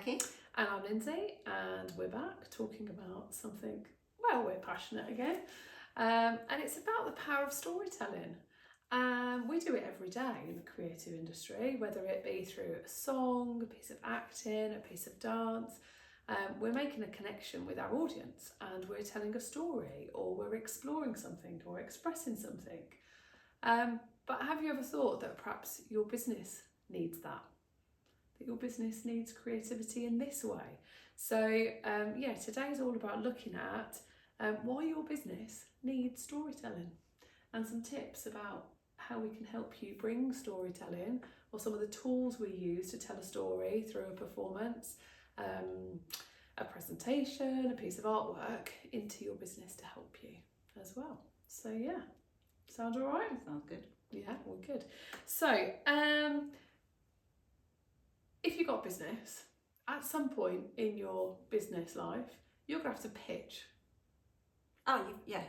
Becky. And I'm Lindsay, and we're back talking about something, well, we're passionate again. And it's about the power of storytelling. We do it every day in the creative industry, whether it be through a song, a piece of acting, a piece of dance. We're making a connection with our audience, and we're telling a story, or we're exploring something, or expressing something. But have you ever thought that perhaps your business needs that? That your business needs creativity in this way? So today's all about looking at why your business needs storytelling, and some tips about how we can help you bring storytelling, or some of the tools we use to tell a story through a performance, a presentation, a piece of artwork, into your business to help you as well. So yeah, sound all right? Sounds good. Yeah, we're good. So if you've got a business, at some point in your business life, you're going to have to pitch.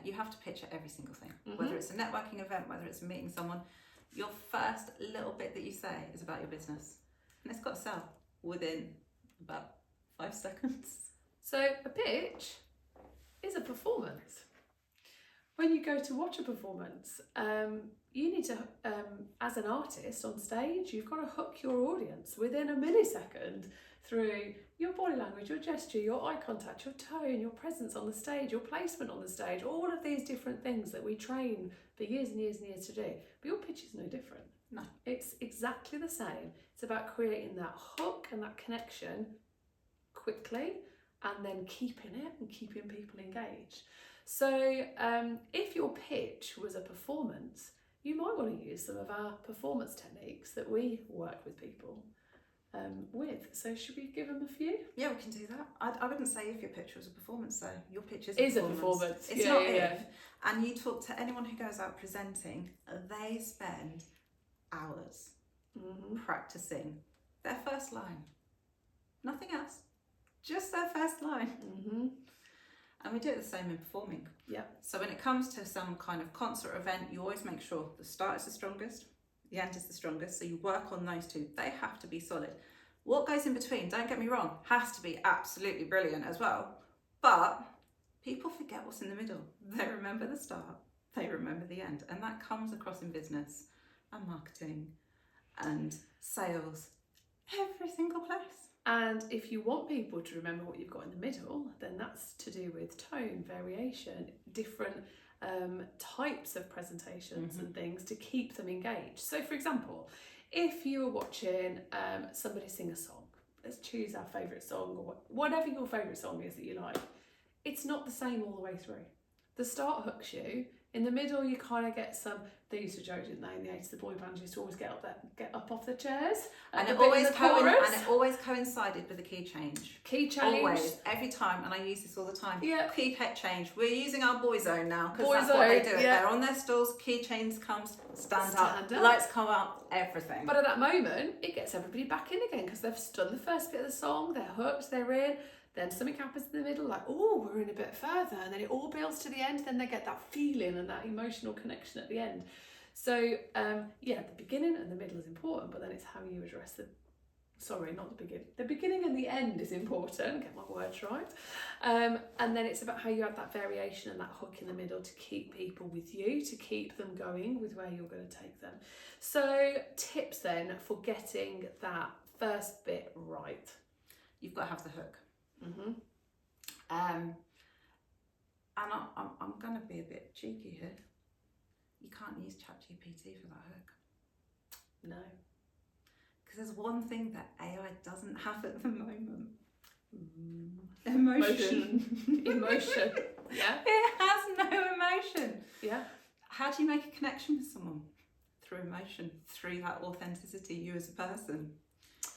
You have to pitch at every single thing. Whether it's a networking event, whether it's meeting someone, your first little bit that you say is about your business. And it's got to sell within about 5 seconds. So a pitch is a performance. When you go to watch a performance, you need to, as an artist on stage, you've got to hook your audience within a millisecond through your body language, your gesture, your eye contact, your tone, your presence on the stage, your placement on the stage, all of these different things that we train for years and years and years to do. But your pitch is no different. No. It's exactly the same. It's about creating that hook and that connection quickly, and then keeping it and keeping people engaged. So if your pitch was a performance, you might want to use some of our performance techniques that we work with people with. So should we give them a few? Yeah, we can do that. I wouldn't say if your pitch was a performance, though. Your pitch is a performance. It's not if. And you talk to anyone who goes out presenting, they spend hours practicing their first line. Nothing else. Just their first line. And we do it the same in performing. Yeah. So when it comes to some kind of concert event, you always make sure the start is the strongest, the end is the strongest. So you work on those two. They have to be solid. What goes in between, don't get me wrong, has to be absolutely brilliant as well. But people forget what's in the middle. They remember the start, they remember the end. And that comes across in business and marketing and sales, every single place. And if you want people to remember what you've got in the middle, then that's to do with tone, variation, different types of presentations and things to keep them engaged. So for example, if you were watching somebody sing a song, let's choose our favourite song, or whatever your favourite song is that you like, it's not the same all the way through. The start hooks you. In the middle, you kind of get some. They used to joke, didn't they? In the 80s, the boy bands used to always get up off the chairs, and it always coincided with a key change. Key change, always, every time, and I use this all the time. Yeah. Key change. We're using our boy zone now because that's what they do. Yeah. They're on their stalls. Key change comes, stand up, lights come up, everything. But at that moment, it gets everybody back in again because they've done the first bit of the song. They're hooked. They're in. Then something happens in the middle, like, oh, we're in a bit further, and then it all builds to the end. Then they get that feeling and that emotional connection at the end. So, the beginning and the middle is important, but then it's how you address not the beginning. The beginning and the end is important, get my words right. And then it's about how you add that variation and that hook in the middle to keep people with you, to keep them going with where you're going to take them. So, tips then for getting that first bit right. You've got to have the hook. And I'm going to be a bit cheeky here. You can't use ChatGPT for that hook. No. Because there's one thing that AI doesn't have at the moment. Emotion. Emotion. Yeah. It has no emotion. Yeah. How do you make a connection with someone? Through emotion, through that authenticity, you as a person.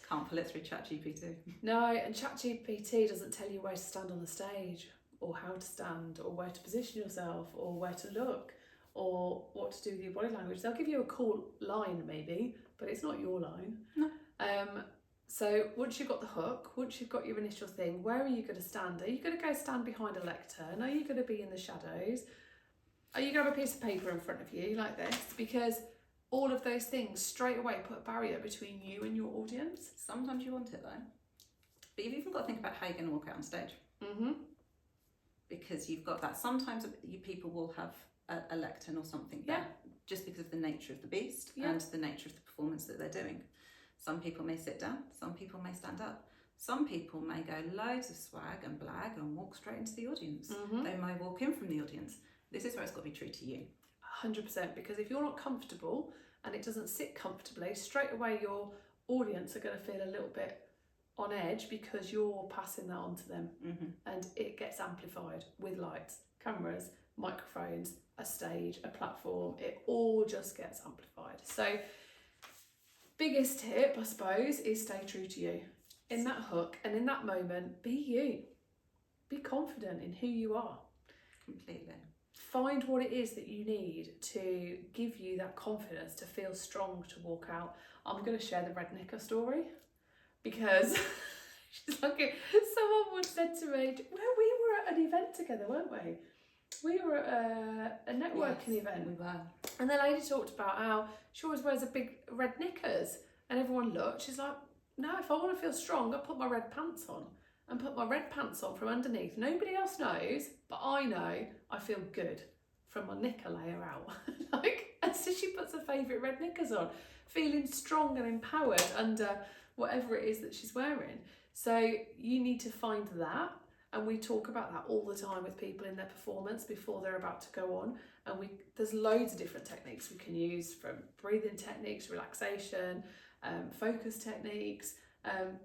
Can't pull it through ChatGPT. No, and ChatGPT doesn't tell you where to stand on the stage, or how to stand, or where to position yourself, or where to look, or what to do with your body language. They'll give you a cool line maybe, but it's not your line. No. So once you've got the hook, once you've got your initial thing, where are you going to stand? Are you going to go stand behind a lectern? Are you going to be in the shadows? Are you going to have a piece of paper in front of you like this? Because all of those things straight away put a barrier between you and your audience. Sometimes you want it though. But you've even got to think about how you're going to walk out on stage. Mm-hmm. Because you've got that. Sometimes people will have a lectern or something there, just because of the nature of the beast and the nature of the performance that they're doing. Some people may sit down, some people may stand up. Some people may go loads of swag and blag and walk straight into the audience. They may walk in from the audience. This is where it's got to be true to you. 100%, because if you're not comfortable and it doesn't sit comfortably, straight away your audience are going to feel a little bit on edge because you're passing that on to them, and it gets amplified with lights, cameras, microphones, a stage, a platform. It all just gets amplified. So biggest tip, I suppose, is stay true to you in that hook, and in that moment, be you. Be confident in who you are. Completely. Find what it is that you need to give you that confidence to feel strong to walk out. I'm going to share the red knicker story because she's like, someone once said to me, well, we were at an event together, weren't we? We were at a networking event. We were. And the lady talked about how she always wears a big red knickers, and everyone looked. She's like, no, if I want to feel strong, I put my red pants on. And put my red pants on from underneath. Nobody else knows, but I know I feel good from my knicker layer out. And so she puts her favourite red knickers on, feeling strong and empowered under whatever it is that she's wearing. So you need to find that, and we talk about that all the time with people in their performance before they're about to go on. And there's loads of different techniques we can use, from breathing techniques, relaxation, focus techniques,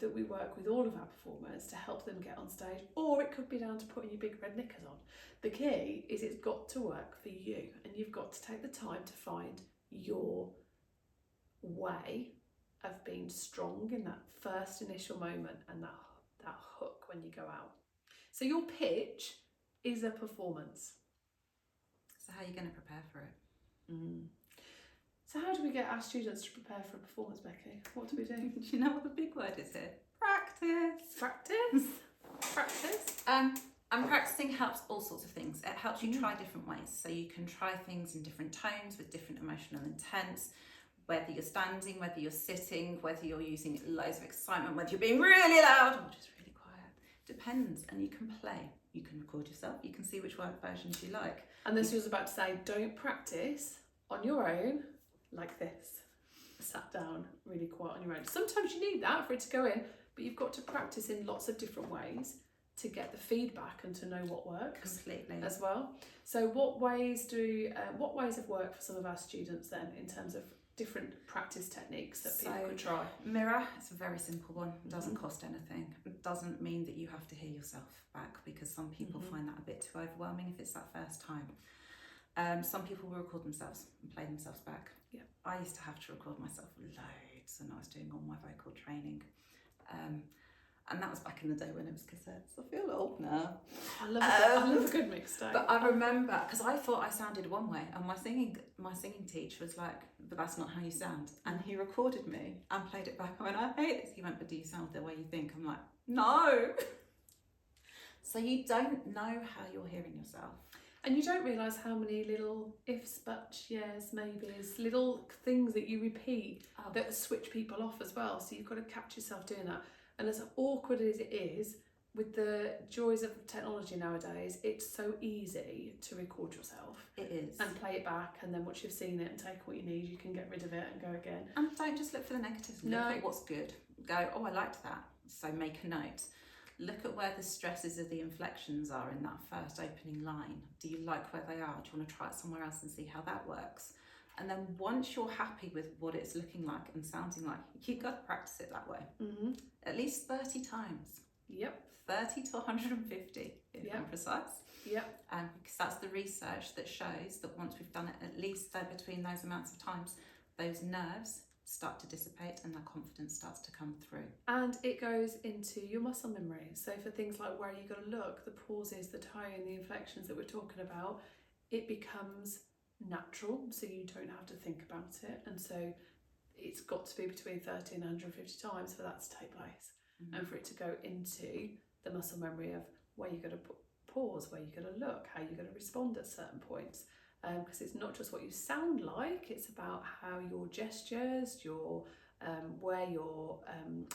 that we work with all of our performers to help them get on stage, or it could be down to putting your big red knickers on. The key is it's got to work for you, and you've got to take the time to find your way of being strong in that first initial moment and that hook when you go out. So your pitch is a performance. So how are you going to prepare for it? So how do we get our students to prepare for a performance, Becky? What do we do? Do you know what the big word is here? Practice. Practice. Practice. And practicing helps all sorts of things. It helps you try different ways. So you can try things in different tones with different emotional intents, whether you're standing, whether you're sitting, whether you're using loads of excitement, whether you're being really loud or just really quiet. Depends. And you can play. You can record yourself. You can see which versions you like. And this was about to say, don't practice on your own like this, sat down really quiet on your own. Sometimes you need that for it to go in, but you've got to practice in lots of different ways to get the feedback and to know what works. Completely. As well. So what ways have worked for some of our students then, in terms of different practice techniques that people could try? Mirror, it's a very simple one. It doesn't cost anything. It doesn't mean that you have to hear yourself back, because some people find that a bit too overwhelming if it's that first time. Some people will record themselves and play themselves back. Yeah. I used to have to record myself loads when I was doing all my vocal training. And that was back in the day when it was cassettes. I feel old now. I love a good mixtape. But I remember, because I thought I sounded one way, and my singing teacher was like, but that's not how you sound. And he recorded me and played it back. I went, I hate this. He went, but do you sound the way you think? I'm like, no. So you don't know how you're hearing yourself. And you don't realise how many little ifs, buts, yes, maybes, little things that you repeat that switch people off as well. So you've got to catch yourself doing that. And as awkward as it is, with the joys of technology nowadays, it's so easy to record yourself. It is. And play it back, and then once you've seen it and take what you need, you can get rid of it and go again. And don't just look for the negatives. Look at what's good. Go, oh, I liked that. So make a note. Look at where the stresses of the inflections are in that first opening line. Do you like where they are? Do you want to try it somewhere else and see how that works? And then once you're happy with what it's looking like and sounding like, you've got to practice it that way. At least 30 times. Yep. 30 to 150, if I'm precise. Yep. Because that's the research that shows that once we've done it at least between those amounts of times, those nerves start to dissipate and that confidence starts to come through. And it goes into your muscle memory. So for things like where you got to look, the pauses, the tone, the inflections that we're talking about, it becomes natural, so you don't have to think about it. And so it's got to be between 30 and 150 times for that to take place, and for it to go into the muscle memory of where you've got to pause, where you've got to look, how you're going to respond at certain points. Because it's not just what you sound like, it's about how your gestures, your where your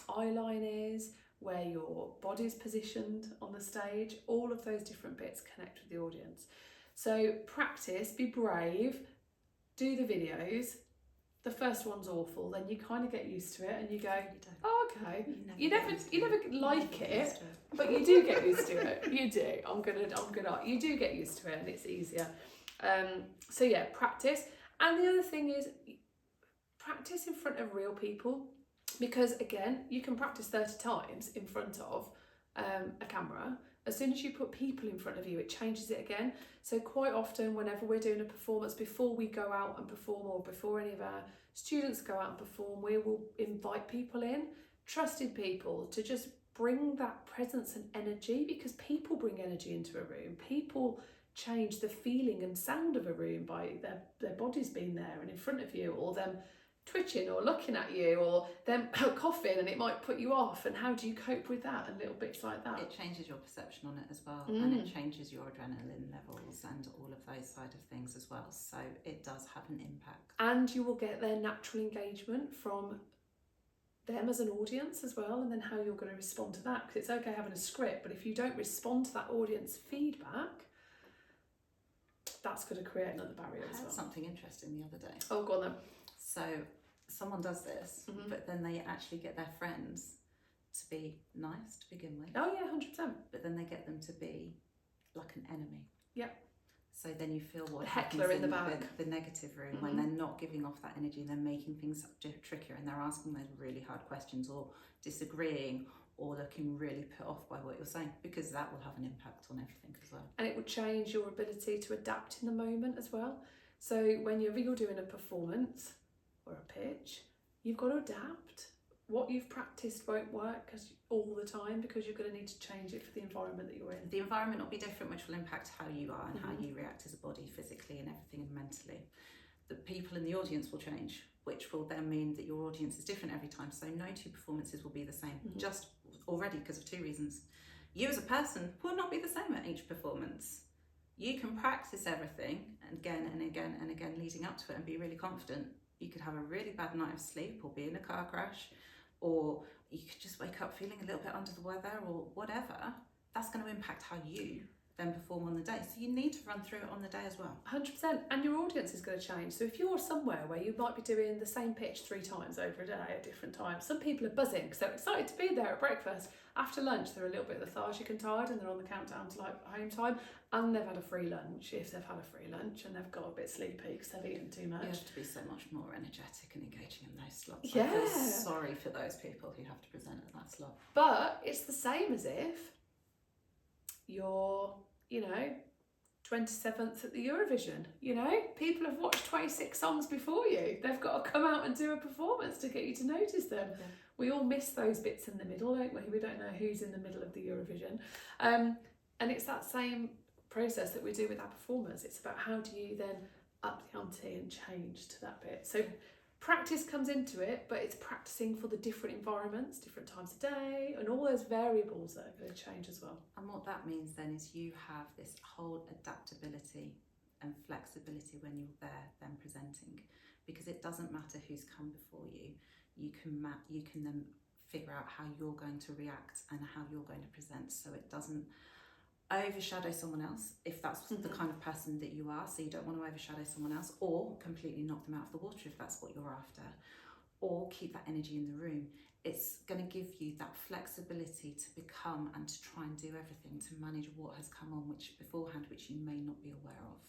eye line is, where your body's positioned on the stage, all of those different bits connect with the audience. So practice, be brave, do the videos. The first one's awful, then you kind of get used to it and you go, oh, okay. You never like it, but you do get used to it. You do. You do get used to it and it's easier. So yeah, practice. And the other thing is practice in front of real people, because again, you can practice 30 times in front of a camera. As soon as you put people in front of you, it changes it again. So quite often, whenever we're doing a performance, before we go out and perform, or before any of our students go out and perform, we will invite people in, trusted people, to just bring that presence and energy, because people bring energy into a room. People change the feeling and sound of a room by their bodies being there and in front of you, or them twitching or looking at you, or them coughing, and it might put you off. And how do you cope with that? And little bits like that. It changes your perception on it as well, and it changes your adrenaline levels and all of those side of things as well. So it does have an impact. And you will get their natural engagement from them as an audience as well, and then how you're going to respond to that. Because it's okay having a script, but if you don't respond to that audience feedback, that's going to create another barrier as well. Something interesting the other day. Oh, go on then. So someone does this, but then they actually get their friends to be nice to begin with. Oh yeah, 100%. But then they get them to be like an enemy. Yep. So then you feel what the heckler in the back, the negative room, when they're not giving off that energy, and they're making things trickier, and they're asking those really hard questions, or disagreeing, or looking really put off by what you're saying, because that will have an impact on everything as well. And it will change your ability to adapt in the moment as well. So whenever you're doing a performance or a pitch, you've got to adapt. What you've practiced won't work all the time, because you're going to need to change it for the environment that you're in. The environment will be different, which will impact how you are and how you react as a body, physically and everything, and mentally. The people in the audience will change, which will then mean that your audience is different every time. So no two performances will be the same, just already because of two reasons. You as a person will not be the same at each performance. You can practice everything again and again and again leading up to it and be really confident. You could have a really bad night of sleep, or be in a car crash, or you could just wake up feeling a little bit under the weather, or whatever. That's going to impact how you then perform on the day. So you need to run through it on the day as well. 100%. And your audience is going to change. So if you're somewhere where you might be doing the same pitch 3 times over a day at different times, some people are buzzing because they're excited to be there at breakfast. After lunch, they're a little bit lethargic and tired, and they're on the countdown to like home time, and they've had a free lunch, if they've had a free lunch, and they've got a bit sleepy because they've eaten too much. You have to be so much more energetic and engaging in those slots. Yeah. I feel sorry for those people who have to present at that slot. But it's the same as if you're, 27th at the Eurovision. People have watched 26 songs before you. They've got to come out and do a performance to get you to notice them. Yeah. We all miss those bits in the middle, don't we? We don't know who's in the middle of the Eurovision. And it's that same process that we do with our performers. It's about how do you then up the ante and change to that bit. So practice comes into it, but it's practicing for the different environments, different times of day, and all those variables that are going to change as well. And what that means then is you have this whole adaptability and flexibility when you're there then presenting, because it doesn't matter who's come before you. You can then figure out how you're going to react and how you're going to present, so it doesn't overshadow someone else, if that's the kind of person that you are. So you don't want to overshadow someone else, or completely knock them out of the water if that's what you're after, or keep that energy in the room. It's going to give you that flexibility to become and to try and do everything to manage what has come on which you may not be aware of.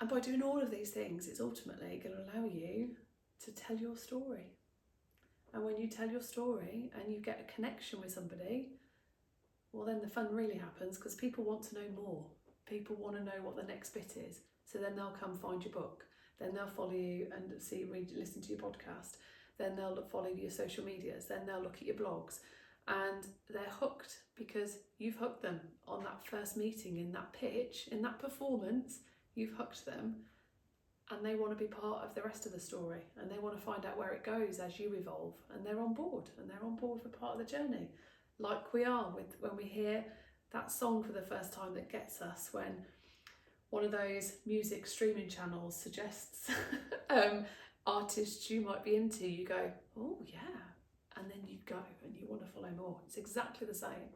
And by doing all of these things, it's ultimately going to allow you to tell your story. And when you tell your story and you get a connection with somebody, well, then the fun really happens, because people want to know more. People want to know what the next bit is. So then they'll come find your book. Then they'll follow you and listen to your podcast. Then they'll follow your social medias. Then they'll look at your blogs. And they're hooked because you've hooked them on that first meeting, in that pitch, in that performance. You've hooked them, and they want to be part of the rest of the story, and they want to find out where it goes as you evolve, and they're on board, for part of the journey. Like we are when we hear that song for the first time that gets us, when one of those music streaming channels suggests artists you might be into, you go, oh yeah, and then you go and you want to follow more. It's exactly the same.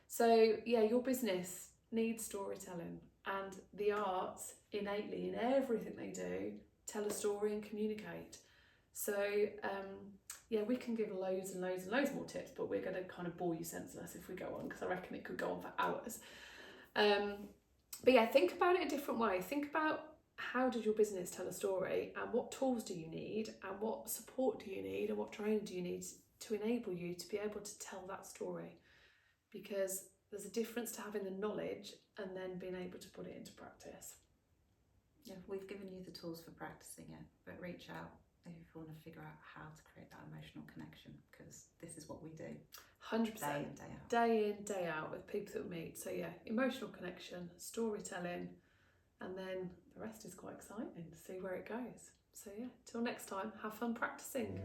So yeah, your business needs storytelling, and the arts innately in everything they do tell a story and communicate. So yeah, we can give loads and loads and loads more tips, but we're going to kind of bore you senseless if we go on, because I reckon it could go on for hours. But yeah, think about it a different way. Think about, how does your business tell a story, and what tools do you need, and what support do you need, and what training do you need to enable you to be able to tell that story? Because there's a difference to having the knowledge and then being able to put it into practice. Yeah, we've given you the tools for practicing it, but reach out if you want to figure out how to create that emotional connection, because this is what we do. 100%. Day in, day out. Day in, day out with people that we meet. So yeah, emotional connection, storytelling, and then the rest is quite exciting to see where it goes. So yeah, till next time, have fun practicing.